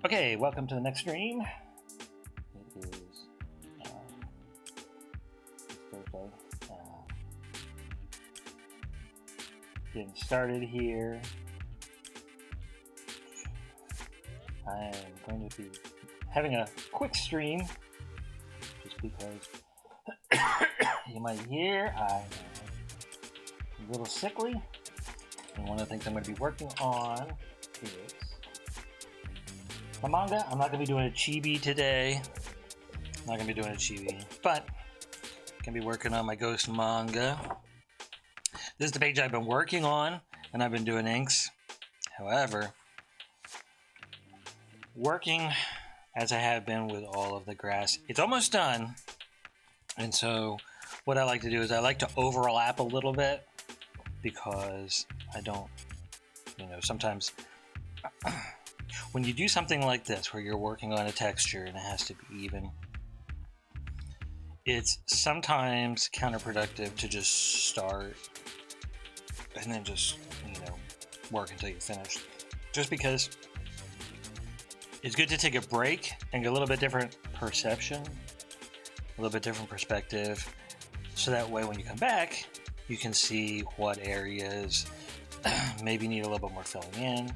Okay, welcome to the next stream. It is Thursday. Getting started here. I am going to be having a quick stream just because you might hear I'm a little sickly. And one of the things I'm going to be working on is my manga. I'm not going to be doing a chibi today. But I'm going to be working on my Ghost manga. This is the page I've been working on, and I've been doing inks. However, working as I have been with all of the grass, it's almost done. And so what I like to do is I like to overlap a little bit because I don't, sometimes when you do something like this where you're working on a texture and it has to be even, it's sometimes counterproductive to just start and then just, work until you're finished. Just because it's good to take a break and get a little bit different perception, a little bit different perspective, so that way when you come back, you can see what areas maybe need a little bit more filling in.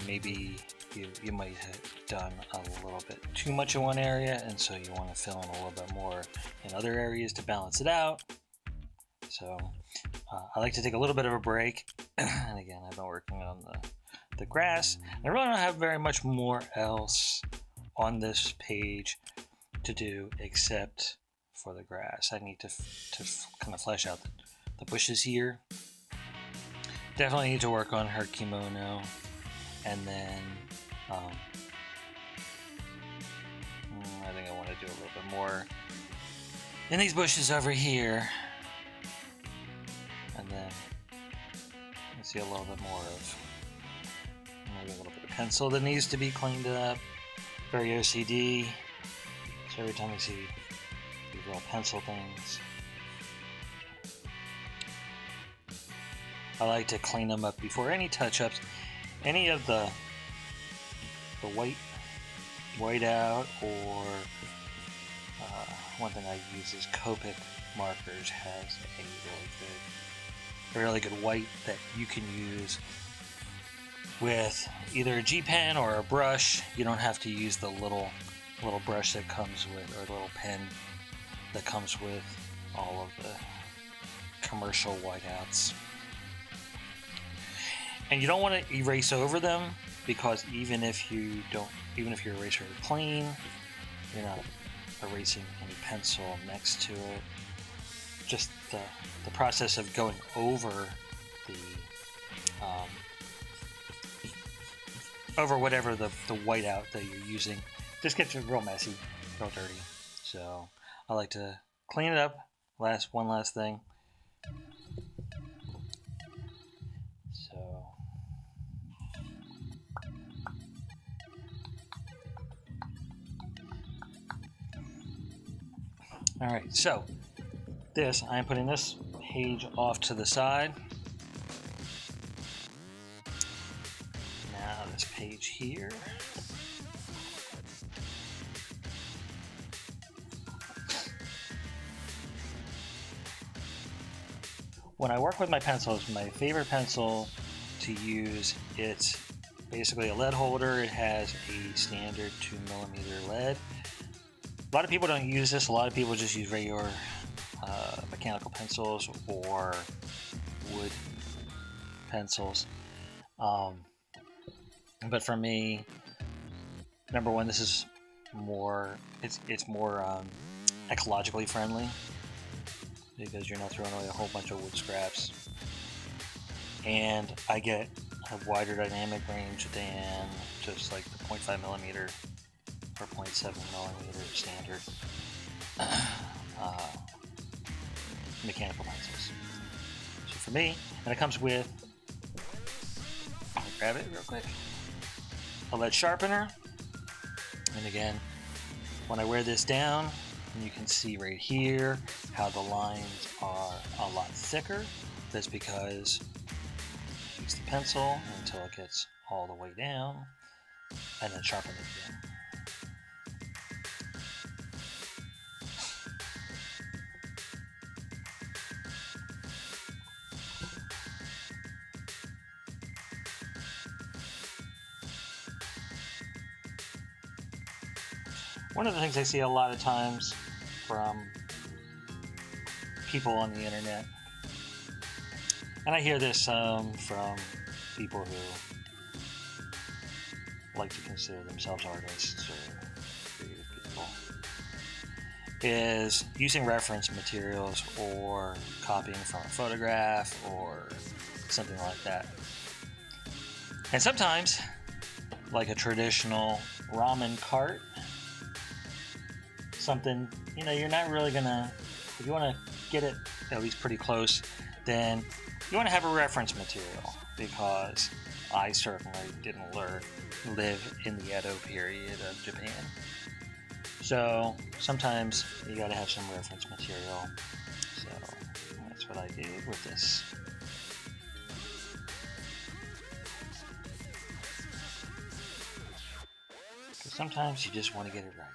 Maybe you might have done a little bit too much in one area, and so you want to fill in a little bit more in other areas to balance it out. So I like to take a little bit of a break. And again, I've been working on the grass. I really don't have very much more else on this page to do except for the grass. I need to kind of flesh out the bushes here. Definitely need to work on her kimono. And then I think I want to do a little bit more in these bushes over here. And then I see a little bit more of maybe a little bit of pencil that needs to be cleaned up. Very OCD. So every time I see these little pencil things, I like to clean them up before any touch-ups. Any of the white out, or one thing I use is Copic markers has a really good white that you can use with either a G pen or a brush. You don't have to use the little brush that comes with, or the little pen that comes with all of the commercial whiteouts. And you don't want to erase over them, because even if your eraser is clean, you're not erasing any pencil next to it. Just the process of going over over whatever the whiteout that you're using just gets real messy, real dirty. So I like to clean it up. One last thing. Alright, so I'm putting this page off to the side. Now this page here. When I work with my pencils, my favorite pencil to use, it's basically a lead holder. It has a standard 2mm lead. A lot of people don't use this. A lot of people just use regular mechanical pencils or wood pencils. But for me, number one, this is more. It's more ecologically friendly because you're not throwing away a whole bunch of wood scraps, and I get a wider dynamic range than just like the 0.5mm. Or 0.7mm standard mechanical pencils. So for me, and it comes with, I'll grab it real quick, a lead sharpener. And again, when I wear this down, you can see right here how the lines are a lot thicker. That's because I use the pencil until it gets all the way down. and then sharpen it again. One of the things I see a lot of times from people on the internet, and I hear this from people who like to consider themselves artists or creative people, is using reference materials or copying from a photograph or something like that. And sometimes, like a traditional ramen cart, something, you're not really gonna, if you want to get it at least pretty close, then you want to have a reference material, because I certainly didn't live in the Edo period of Japan. So sometimes you gotta have some reference material. So that's what I did with this. Because sometimes you just want to get it right.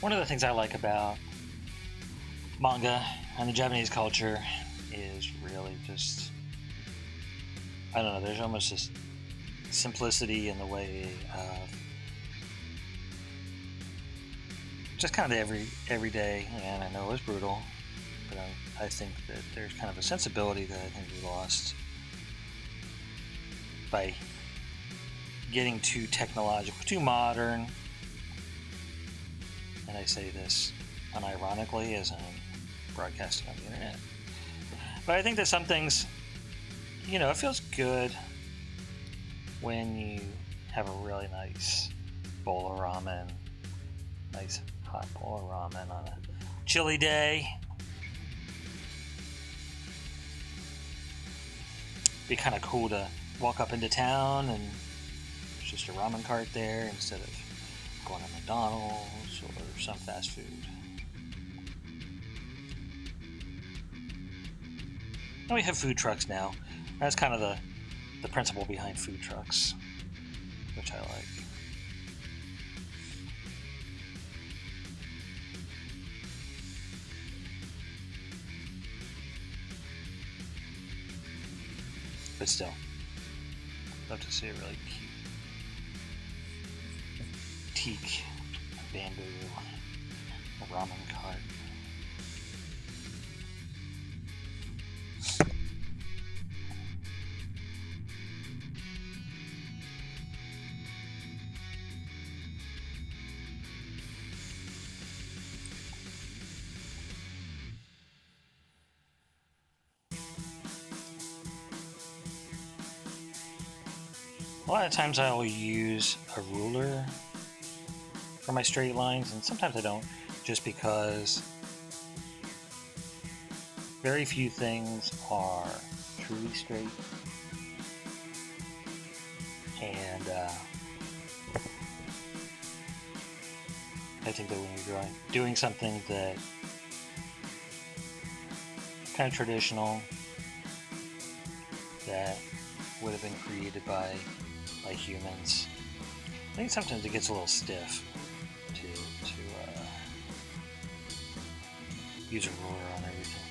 One of the things I like about manga and the Japanese culture is really just, I don't know, there's almost this simplicity in the way of just kind of everyday, and I know it's brutal, but I think that there's kind of a sensibility that I think we lost by getting too technological, too modern. And I say this unironically as I'm broadcasting on the internet. But I think that some things, it feels good when you have a really nice bowl of ramen, nice hot bowl of ramen on a chilly day. Be kind of cool to walk up into town and there's just a ramen cart there instead of going to McDonald's or some fast food. And we have food trucks now. That's kind of the principle behind food trucks, which I like. But still, love to see a really cute teak bamboo ramen cart. A lot of times I will use a ruler for my straight lines, and sometimes I don't, just because very few things are truly straight, and I think that when you're doing something that kind of traditional, that would have been created by humans, I think sometimes it gets a little stiff to use a ruler on everything.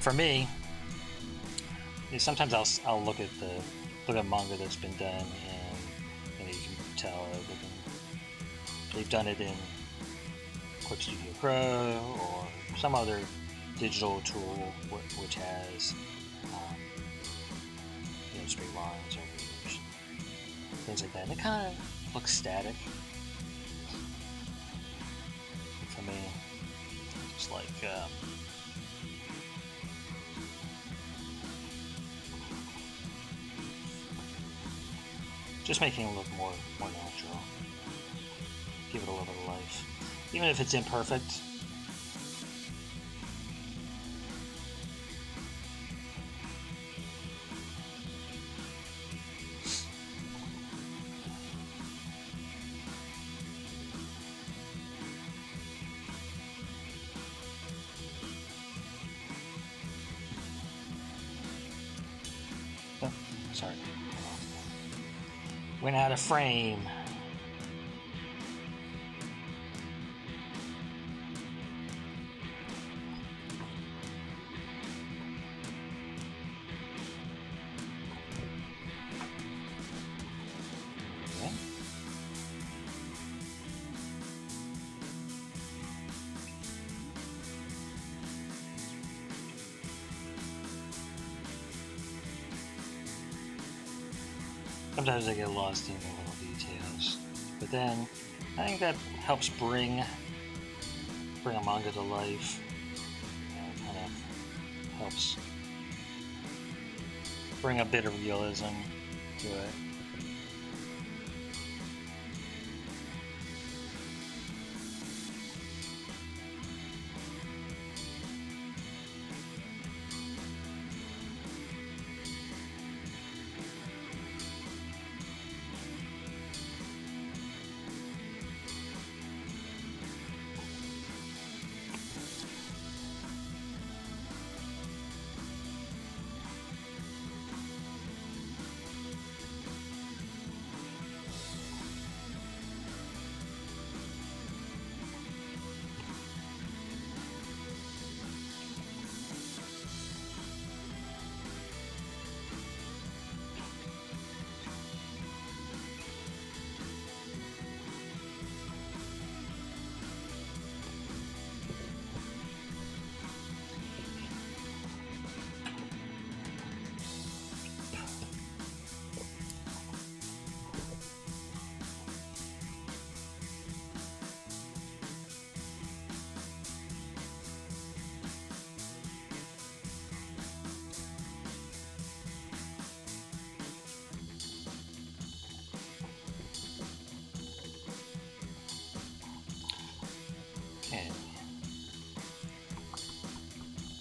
For me, sometimes I'll look at manga that's been done, and you can tell they've done it in Clip Studio Pro or some other digital tool which has straight lines or things like that, and it kind of looks static. For me, just like just making it look more natural. Give it a little bit of life, even if it's imperfect. Sorry. Went out of frame. Sometimes I get lost in the little details, but then I think that helps bring a manga to life. Kind of helps bring a bit of realism to it.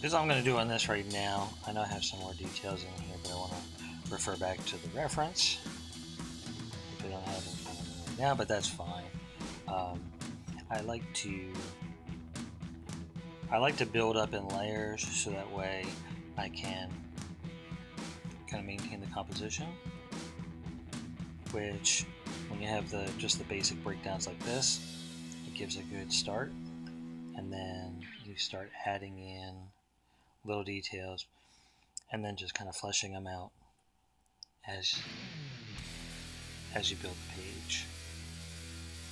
This is all I'm going to do on this right now. I know I have some more details in here, but I want to refer back to the reference. If I don't have it in front of me right now, but that's fine. I like to build up in layers so that way I can kind of maintain the composition. Which, when you have just the basic breakdowns like this, it gives a good start, and then you start adding in little details, and then just kind of fleshing them out as you build the page.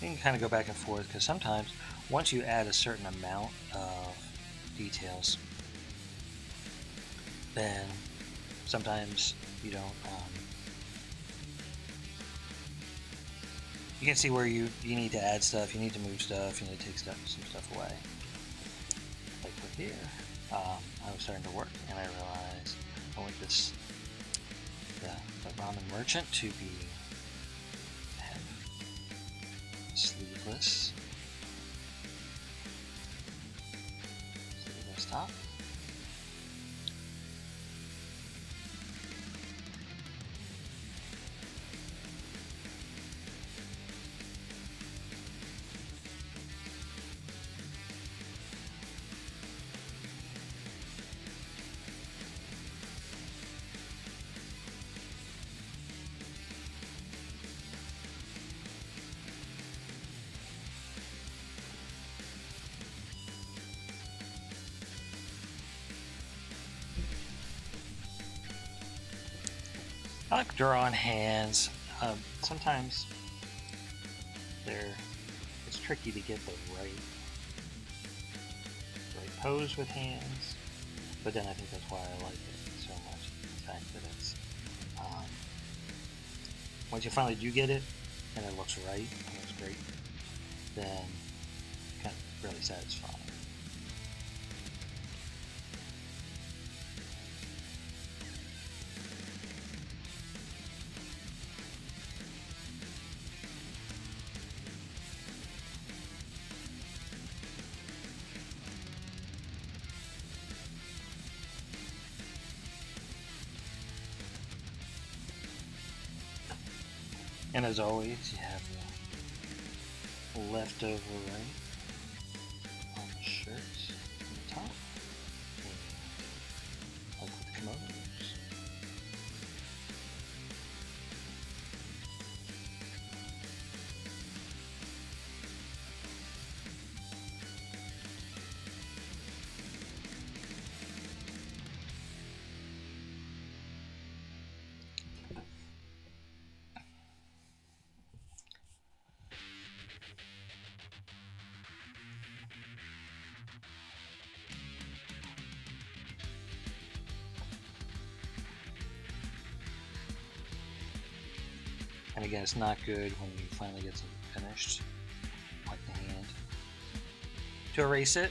You can kind of go back and forth, because sometimes once you add a certain amount of details, then sometimes you don't you can see where you need to add stuff, you need to move stuff, you need to take some stuff away. Like for here, I was starting to work, and I realized I want the ramen merchant to be sleeveless top. I like to draw on hands. Sometimes it's tricky to get the right pose with hands, but then I think that's why I like it so much. The fact that it's once you finally do get it and it looks right, and looks great, then it's kind of really satisfying. And as always, you have the leftover right on the shirts on the top, like with the kimonos. And again, it's not good when you finally get something finished, like the hand. To erase it,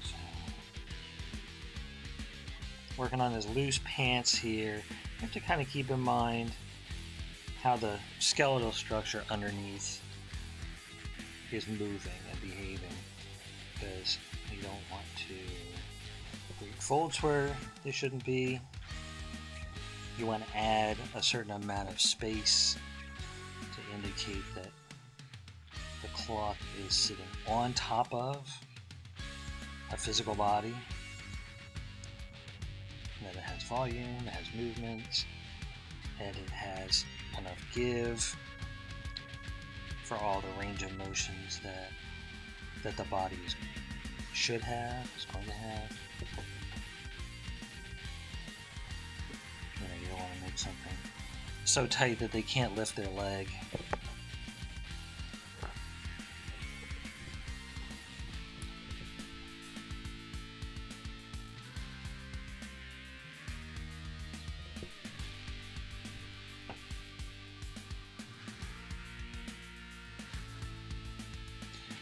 so, working on his loose pants here, you have to kind of keep in mind how the skeletal structure underneath is moving and behaving, because you don't want to create folds where they shouldn't be. You want to add a certain amount of space to indicate that the cloth is sitting on top of a physical body, and that it has volume, it has movement, and it has enough give for all the range of motions that the body should have, is going to have. You don't want to make something so tight that they can't lift their leg.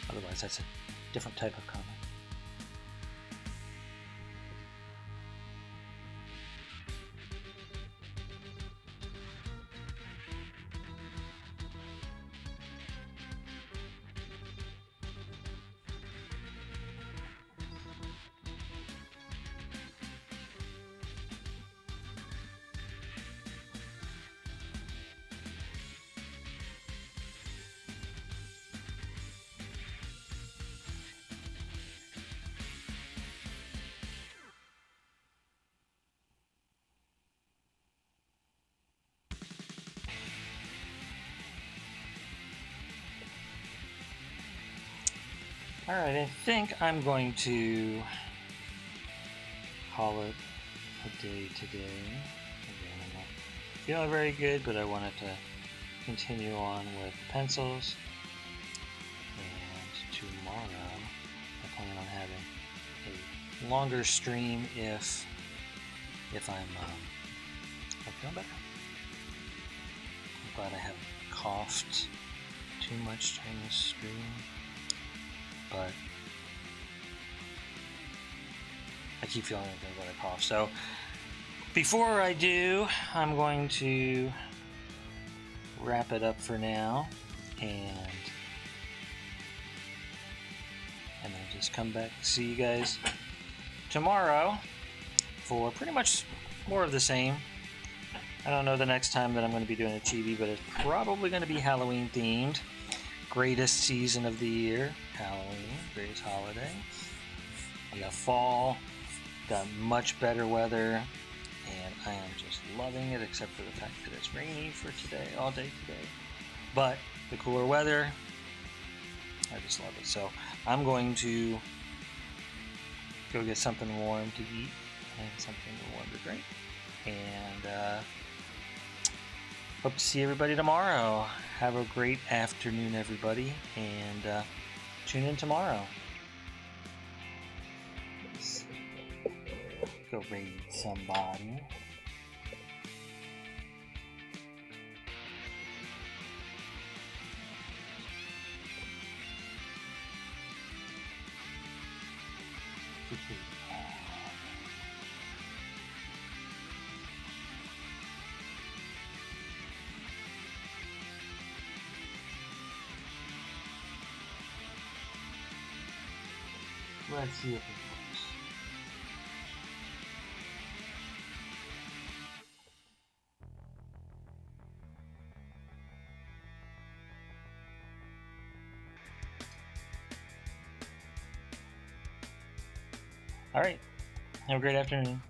Otherwise, that's a different type of comic. Alright, I think I'm going to call it a day today. Again, I'm not feeling very good, but I wanted to continue on with pencils. And tomorrow, I plan on having a longer stream if I'm feeling better. I'm glad I haven't coughed too much during this stream. But I keep feeling like I'm going to cough. So before I do, I'm going to wrap it up for now, and then just come back and see you guys tomorrow for pretty much more of the same. I don't know the next time that I'm going to be doing a chibi, but it's probably going to be Halloween themed. Greatest season of the year, Halloween, greatest holiday. We got fall, got much better weather, and I am just loving it, except for the fact that it's rainy for today, all day today. But the cooler weather, I just love it. So I'm going to go get something warm to eat and something warm to drink, and hope to see everybody tomorrow. Have a great afternoon, everybody, and tune in tomorrow. Let's go raid somebody. Let's see if it works. All right. Have a great afternoon.